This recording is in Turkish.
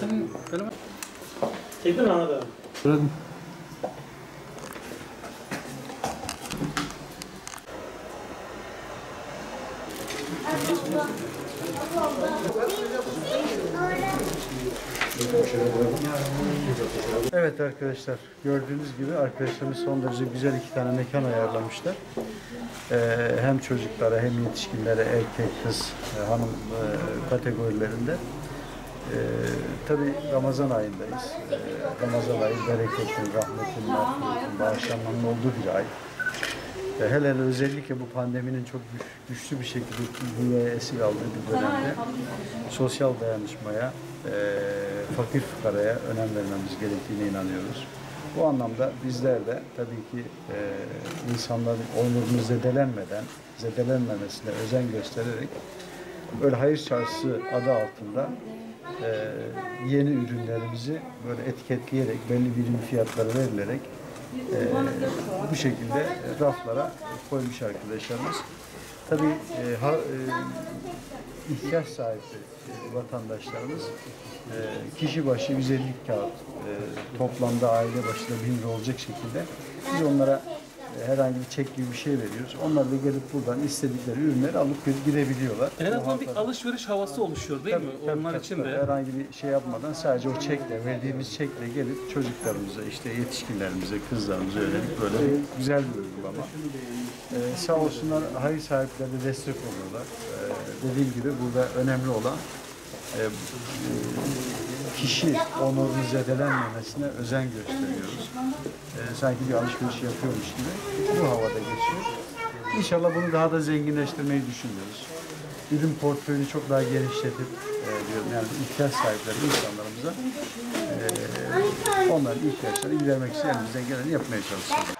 Senin kalemi... Çektin mi Ahmet abi? Gördüm. Evet arkadaşlar, gördüğünüz gibi arkadaşlarımız son derece güzel 2 tane mekan ayarlamışlar. Hem çocuklara hem yetişkinlere erkek, kız, hanım kategorilerinde. Tabii Ramazan ayındayız. Ramazan ayı bereketin, rahmetin, mağfiretin, bağışlanmanın olduğu bir ay. Hele hele özellikle bu pandeminin çok güçlü bir şekilde dünyaya esir aldığı bir dönemde sosyal dayanışmaya, fakir fukaraya önem vermemiz gerektiğine inanıyoruz. Bu anlamda bizler de tabii ki insanların onurunu zedelenmemesine özen göstererek böyle hayır çarşısı adı altında yeni ürünlerimizi böyle etiketleyerek belli birim fiyatları verilerek bu şekilde raflara koymuş arkadaşlarımız. Tabii ihtiyaç sahibi vatandaşlarımız kişi başı 150 kağıt toplamda aile başına 1000 lira olacak şekilde biz onlara herhangi bir çek gibi bir şey veriyoruz. Onlar da gelip buradan istedikleri ürünleri alıp gidebiliyorlar. En azından bir alışveriş havası oluşuyor değil mi? Onlar için de. Herhangi bir şey yapmadan sadece o çekle, verdiğimiz çekle gelip çocuklarımıza, işte yetişkinlerimize, kızlarımıza yönelik böyle güzel bir uygulama. Sağ olsunlar hayır sahipleri de destek oluyorlar. Dediğim gibi burada önemli olan kişi onurunu zedelenmemesine özen gösteriyoruz. Sanki bir alışveriş yapıyormuş gibi bu havada geçiyor. İnşallah bunu daha da zenginleştirmeyi düşünüyoruz. Ürün portföyünü çok daha genişletip diyorum yani ihtiyaç sahipleri insanlarımıza onların ihtiyaçlarını gidermek için elimizden geleni yapmaya çalışıyoruz.